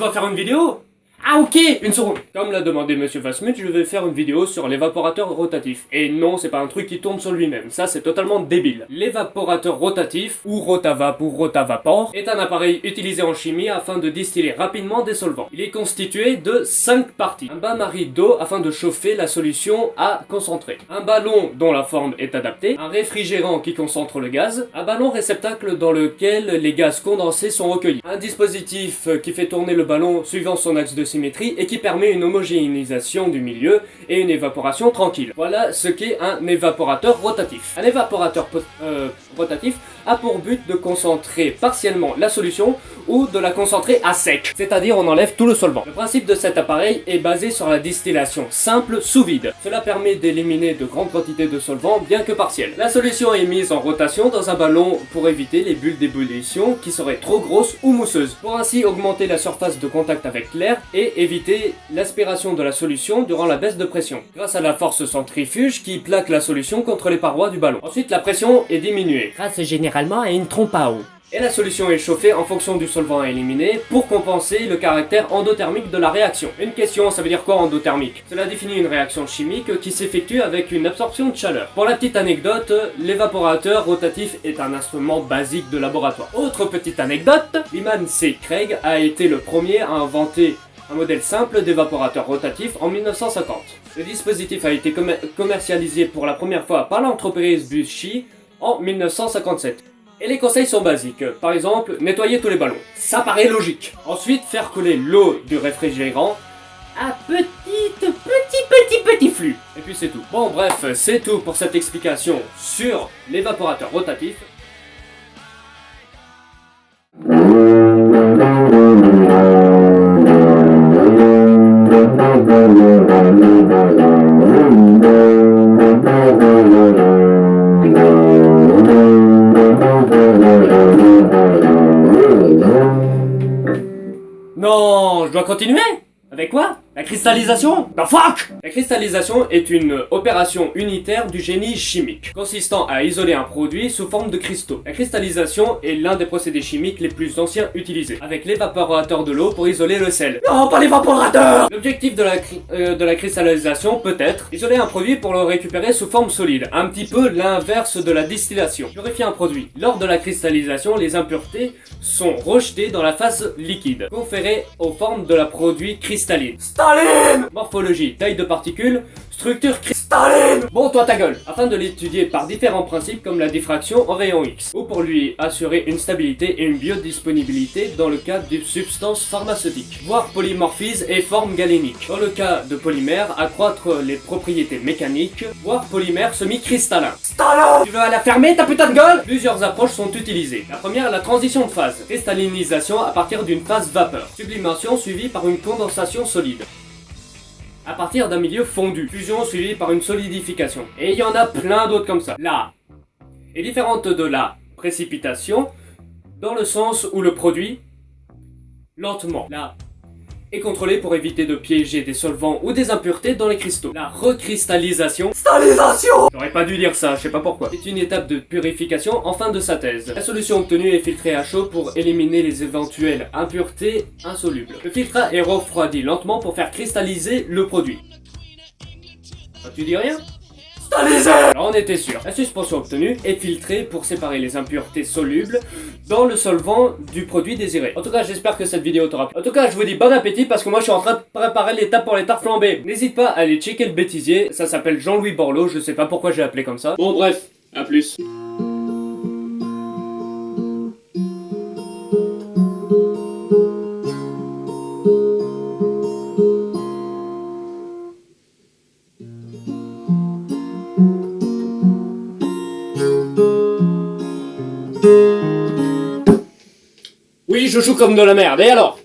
dois faire une vidéo? Ah ok, une seconde. Comme l'a demandé Monsieur Fastmut, je vais faire une vidéo sur l'évaporateur rotatif. Et non, c'est pas un truc qui tourne sur lui-même, ça c'est totalement débile. L'évaporateur rotatif, ou rotavap ou rotavapor, est un appareil utilisé en chimie afin de distiller rapidement des solvants. Il est constitué de 5 parties. Un bain-marie d'eau afin de chauffer la solution à concentrer. Un ballon dont la forme est adaptée. Un réfrigérant qui concentre le gaz. Un ballon réceptacle dans lequel les gaz condensés sont recueillis. Un dispositif qui fait tourner le ballon suivant son axe de symétrie et qui permet une homogénéisation du milieu et une évaporation tranquille. Voilà ce qu'est un évaporateur rotatif. Un évaporateur rotatif a pour but de concentrer partiellement la solution ou de la concentrer à sec, c'est-à-dire on enlève tout le solvant. Le principe de cet appareil est basé sur la distillation simple sous vide. Cela permet d'éliminer de grandes quantités de solvant bien que partielles. La solution est mise en rotation dans un ballon pour éviter les bulles d'ébullition qui seraient trop grosses ou mousseuses, pour ainsi augmenter la surface de contact avec l'air et éviter l'aspiration de la solution durant la baisse de pression, grâce à la force centrifuge qui plaque la solution contre les parois du ballon. Ensuite, la pression est diminuée, grâce généralement à une trompe à eau. Et la solution est chauffée en fonction du solvant à éliminer pour compenser le caractère endothermique de la réaction. Une question, ça veut dire quoi endothermique? Cela définit une réaction chimique qui s'effectue avec une absorption de chaleur. Pour la petite anecdote, l'évaporateur rotatif est un instrument basique de laboratoire. Autre petite anecdote, Lyman C. Craig a été le premier à inventer un modèle simple d'évaporateur rotatif en 1950. Le dispositif a été commercialisé pour la première fois par l'entreprise Bushi en 1957. Et les conseils sont basiques. Par exemple, nettoyer tous les ballons. Ça paraît logique. Ensuite, faire couler l'eau du réfrigérant à petit flux. Et puis c'est tout. Bon bref, c'est tout pour cette explication sur l'évaporateur rotatif. Non, je dois continuer? Avec quoi? La cristallisation? The fuck! La cristallisation est une opération unitaire du génie chimique, consistant à isoler un produit sous forme de cristaux. La cristallisation est l'un des procédés chimiques les plus anciens utilisés, avec l'évaporateur de l'eau pour isoler le sel. Non, pas l'évaporateur! L'objectif de la cristallisation peut être isoler un produit pour le récupérer sous forme solide, un petit peu l'inverse de la distillation. Purifier un produit. Lors de la cristallisation, les impuretés sont rejetées dans la phase liquide, conférées aux formes de la produit cristalline. Staline! Morphologie, taille de particules, structure cristalline! Bon, toi ta gueule! Afin de l'étudier par différents principes comme la diffraction en rayon X, ou pour lui assurer une stabilité et une biodisponibilité dans le cas d'une substance pharmaceutique, voire polymorphisme et forme galénique. Dans le cas de polymère, accroître les propriétés mécaniques, voire polymère semi-cristallin. Stalin! Tu veux la fermer ta putain de gueule? Plusieurs approches sont utilisées. La première est la transition de phase, cristallinisation à partir d'une phase vapeur, sublimation suivie par une condensation solide, à partir d'un milieu fondu, fusion suivie par une solidification. Et il y en a plein d'autres comme ça. La est différente de la précipitation dans le sens où le produit, lentement, la est contrôlée pour éviter de piéger des solvants ou des impuretés dans les cristaux. La recristallisation, cristallisation, j'aurais pas dû dire ça, je sais pas pourquoi, c'est une étape de purification en fin de synthèse. La solution obtenue est filtrée à chaud pour éliminer les éventuelles impuretés insolubles. Le filtre est refroidi lentement pour faire cristalliser le produit. Tu dis rien? Alors on était sûr. La suspension obtenue est filtrée pour séparer les impuretés solubles dans le solvant du produit désiré. En tout cas, j'espère que cette vidéo t'aura plu. En tout cas, je vous dis bon appétit parce que moi je suis en train de préparer l'étape pour les tartes flambées. N'hésite pas à aller checker le bêtisier, ça s'appelle Jean-Louis Borloo, je sais pas pourquoi j'ai appelé comme ça. Bon bref, à plus. Oui, je joue comme de la merde, et alors?